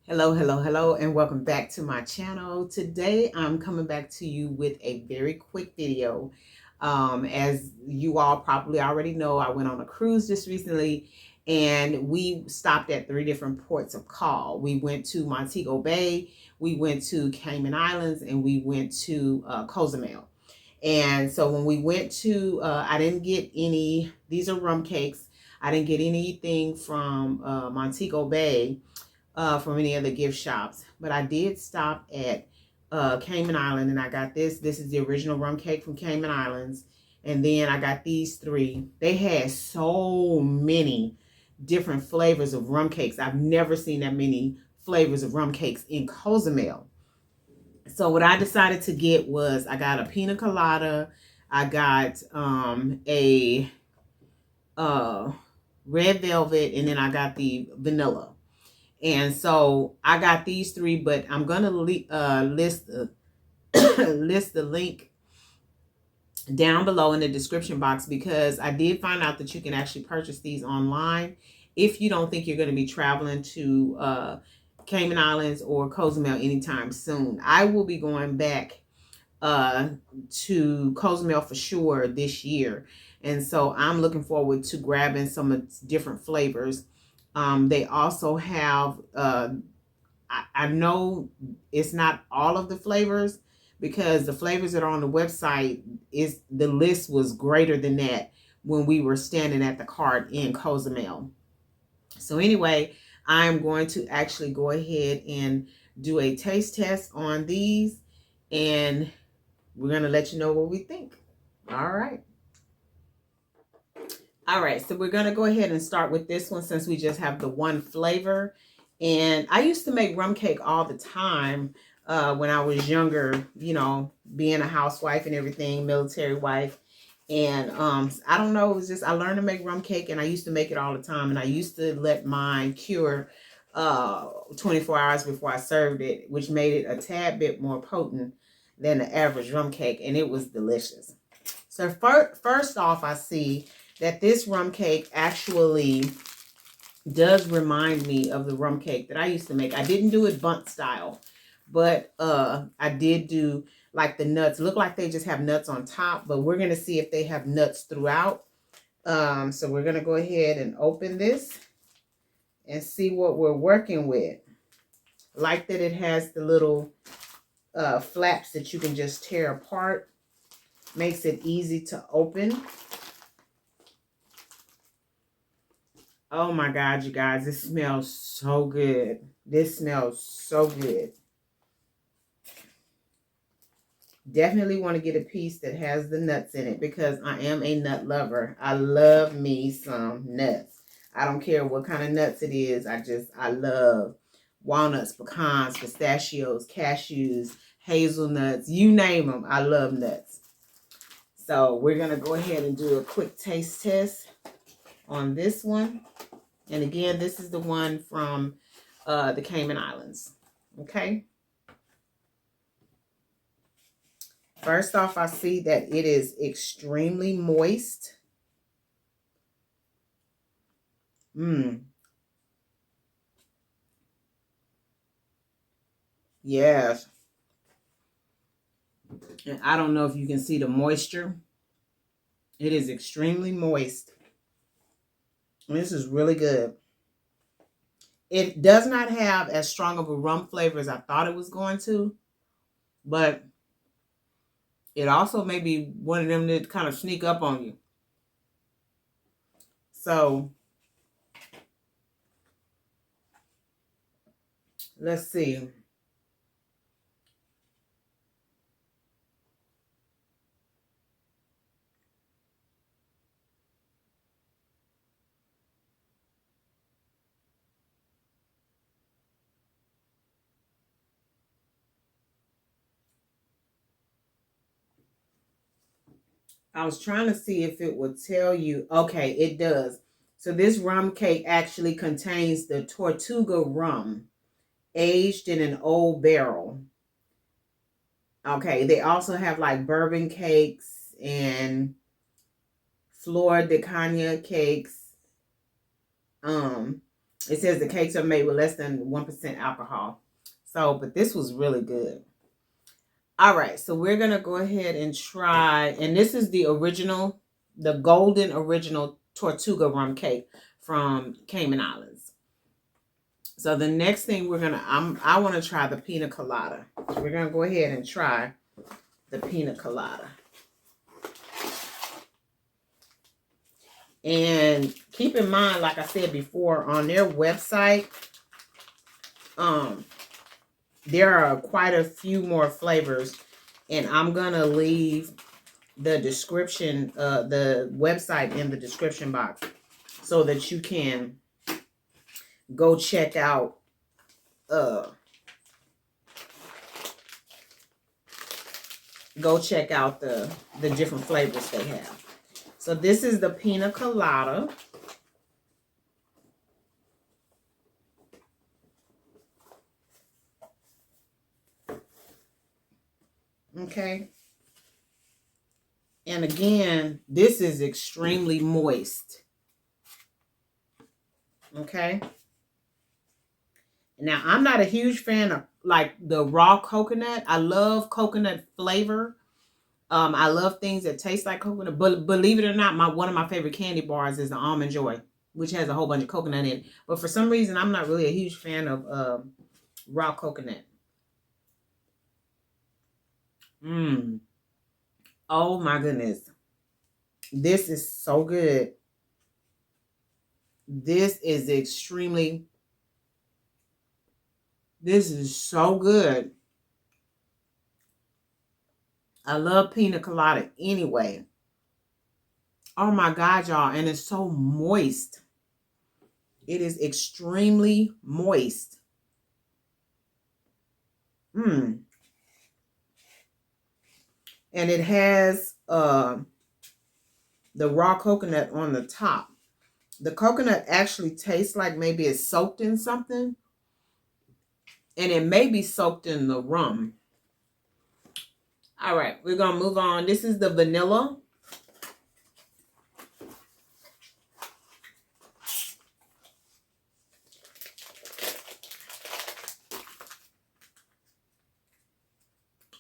Hello, hello, hello, and welcome back to my channel. Today, I'm coming back to you with a very quick video. As you all probably already know, I went on a cruise just recently, and we stopped at 3 different ports of call. We went to Montego Bay, we went to Cayman Islands, and we went to Cozumel. And so when we went to, I didn't get any, these are rum cakes. I didn't get anything from Montego Bay from any other gift shops, but I did stop at Cayman Island, and I got this. This is the original rum cake from Cayman Islands, and then I got these 3. They had so many different flavors of rum cakes. I've never seen that many flavors of rum cakes in Cozumel. So what I decided to get was I got a pina colada, I got a red velvet, and then I got the vanilla. And so I got these 3, but I'm gonna list the link down below in the description box, because I did find out that you can actually purchase these online if you don't think you're going to be traveling to Cayman Islands or Cozumel anytime soon. I will be going back to Cozumel for sure this year, and so I'm looking forward to grabbing some of different flavors. They also have, I know it's not all of the flavors, because the flavors that are on the website, the list was greater than that when we were standing at the cart in Cozumel. So anyway, I'm going to actually go ahead and do a taste test on these, and we're going to let you know what we think. All right. All right, so we're going to go ahead and start with this one since we just have the one flavor. And I used to make rum cake all the time when I was younger, you know, being a housewife and everything, military wife. And I don't know, it was just, I learned to make rum cake, and I used to make it all the time. And I used to let mine cure 24 hours before I served it, which made it a tad bit more potent than the average rum cake. And it was delicious. So first off, I see that this rum cake actually does remind me of the rum cake that I used to make. I didn't do it bundt style, but I did do like the nuts. Look like they just have nuts on top, but we're going to see if they have nuts throughout. So we're going to go ahead and open this and see what we're working with. Like that it has the little flaps that you can just tear apart. Makes it easy to open. Oh my God, you guys, this smells so good. This smells so good. Definitely want to get a piece that has the nuts in it, because I am a nut lover. I love me some nuts. I don't care what kind of nuts it is. I love walnuts, pecans, pistachios, cashews, hazelnuts, you name them. I love nuts. So we're going to go ahead and do a quick taste test on this one. And again, this is the one from the Cayman Islands. Okay. First off, I see that it is extremely moist. Yes. And I don't know if you can see the moisture. It is extremely moist. This is really good. It does not have as strong of a rum flavor as I thought it was going to, but it also may be one of them that kind of sneak up on you. So let's see. I was trying to see if it would tell you. Okay, it does. So this rum cake actually contains the Tortuga rum, aged in an old barrel. Okay, they also have like bourbon cakes and Flor de Caña cakes. It says the cakes are made with less than 1% alcohol. So, but this was really good. All right, so we're going to go ahead and try, and this is the original, the golden original Tortuga rum cake from Cayman Islands. So the next thing I want to try the pina colada. So we're going to go ahead and try the pina colada. And keep in mind, like I said before, on their website, there are quite a few more flavors, and I'm gonna leave the description, the website in the description box, so that you can go check out the different flavors they have. So this is the pina colada. Okay. And again, this is extremely moist. Okay. Now, I'm not a huge fan of like the raw coconut. I love coconut flavor. I love things that taste like coconut. But believe it or not, one of my favorite candy bars is the Almond Joy, which has a whole bunch of coconut in it. But for some reason, I'm not really a huge fan of raw coconut. Oh my goodness. This is so good. This is so good. I love pina colada anyway. Oh my God, y'all. And it's so moist. It is extremely moist. And it has the raw coconut on the top. The coconut actually tastes like maybe it's soaked in something. And it may be soaked in the rum. All right, we're going to move on. This is the vanilla.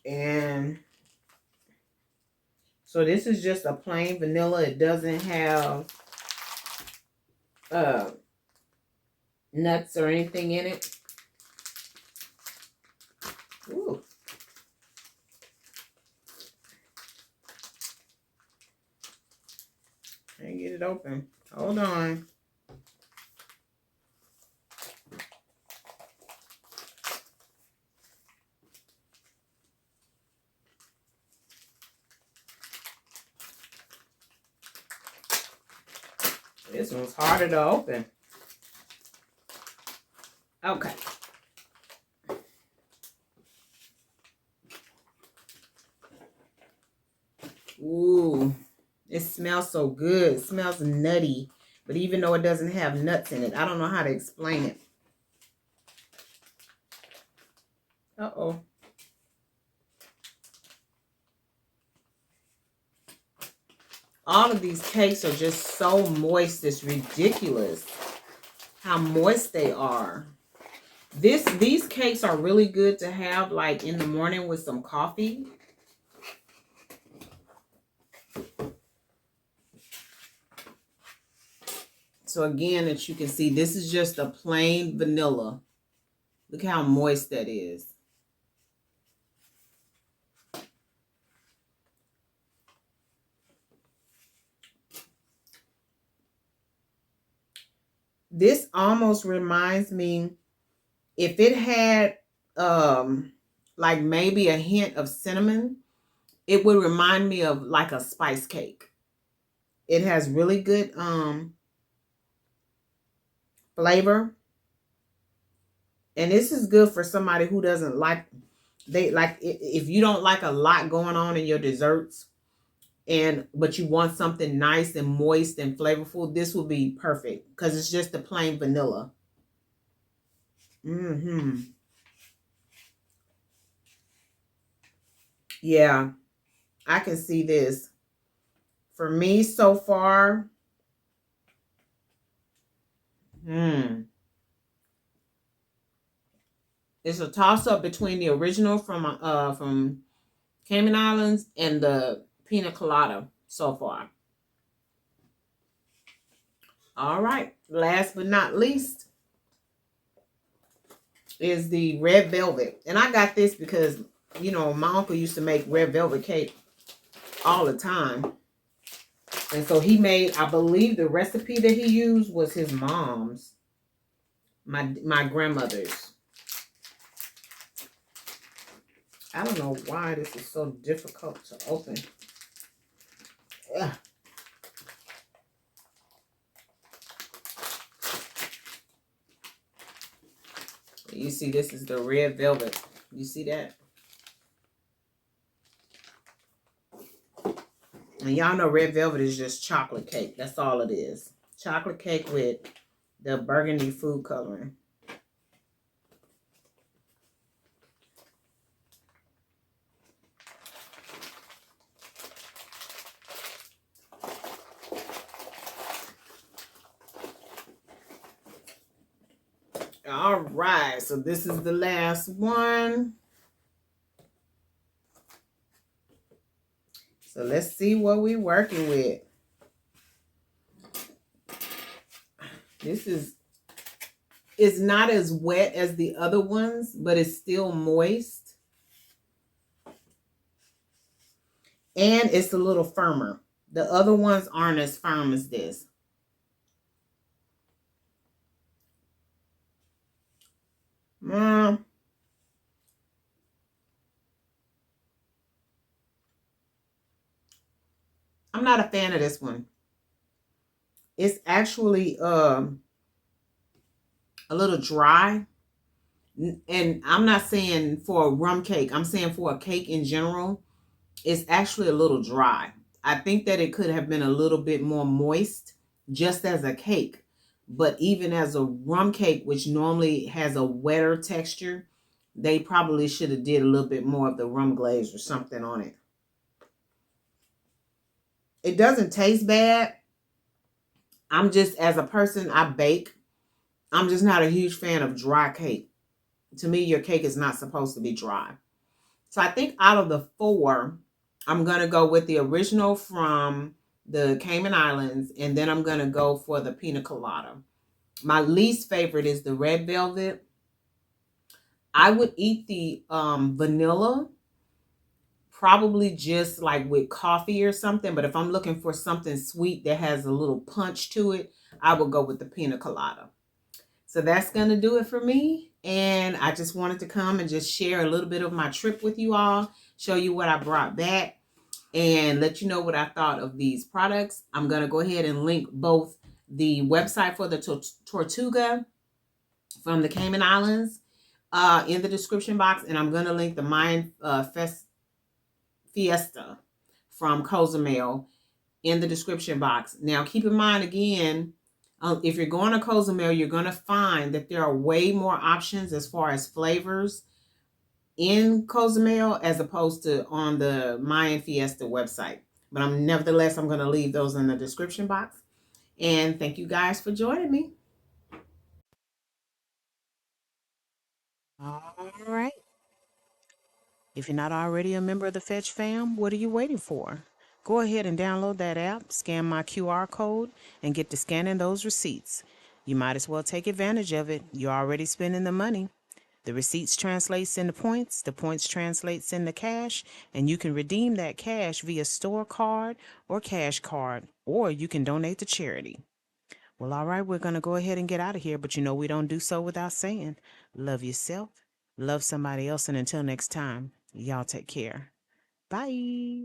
And so this is just a plain vanilla. It doesn't have nuts or anything in it. Ooh. Can't get it open. Hold on. This one's harder to open. Okay. Ooh, it smells so good. It smells nutty, but even though it doesn't have nuts in it, I don't know how to explain it. Uh-oh. All of these cakes are just so moist. It's ridiculous how moist they are. These cakes are really good to have like in the morning with some coffee. So again, as you can see, this is just a plain vanilla. Look how moist that is. This almost reminds me, if it had like maybe a hint of cinnamon, it would remind me of like a spice cake. It has really good flavor. And this is good for somebody who doesn't like, if you don't like a lot going on in your desserts, but you want something nice and moist and flavorful, this will be perfect because it's just a plain vanilla. Yeah, I can see this. For me so far, It's a toss up between the original from Cayman Islands and the pina colada so far. All right. Last but not least is the red velvet. And I got this because, you know, my uncle used to make red velvet cake all the time. And so he made, I believe the recipe that he used was his mom's, my grandmother's. I don't know why this is so difficult to open. Ugh. You see, this is the red velvet. You see that? And y'all know red velvet is just chocolate cake. That's all it is. Chocolate cake with the burgundy food coloring. All right, so this is the last one. So let's see what we're working with. This it's not as wet as the other ones, but it's still moist. And it's a little firmer. The other ones aren't as firm as this. I'm not a fan of this one. It's actually a little dry. And I'm not saying for a rum cake. I'm saying for a cake in general. It's actually a little dry. I think that it could have been a little bit more moist just as a cake. But even as a rum cake, which normally has a wetter texture, they probably should have did a little bit more of the rum glaze or something on it. It doesn't taste bad. I'm just, as a person, I bake. I'm just not a huge fan of dry cake. To me, your cake is not supposed to be dry. So I think out of the 4, I'm going to go with the original from the Cayman Islands, and then I'm going to go for the pina colada. My least favorite is the red velvet. I would eat the vanilla, probably just like with coffee or something. But if I'm looking for something sweet that has a little punch to it, I would go with the pina colada. So that's going to do it for me. And I just wanted to come and just share a little bit of my trip with you all, show you what I brought back, and let you know what I thought of these products. I'm going to go ahead and link both the website for the Tortuga from the Cayman Islands in the description box, and I'm going to link the Mayan Fiesta from Cozumel in the description box. Now, keep in mind, again, if you're going to Cozumel, you're going to find that there are way more options as far as flavors in Cozumel as opposed to on the Mayan Fiesta website. But nevertheless, I'm going to leave those in the description box. And thank you guys for joining me. All right. If you're not already a member of the Fetch fam, what are you waiting for? Go ahead and download that app, scan my QR code, and get to scanning those receipts. You might as well take advantage of it. You're already spending the money. The receipts translates into points, the points translates into cash, and you can redeem that cash via store card or cash card, or you can donate to charity. Well, all right, we're going to go ahead and get out of here, but you know we don't do so without saying, love yourself, love somebody else, and until next time, y'all take care. Bye.